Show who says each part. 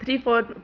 Speaker 1: 3/4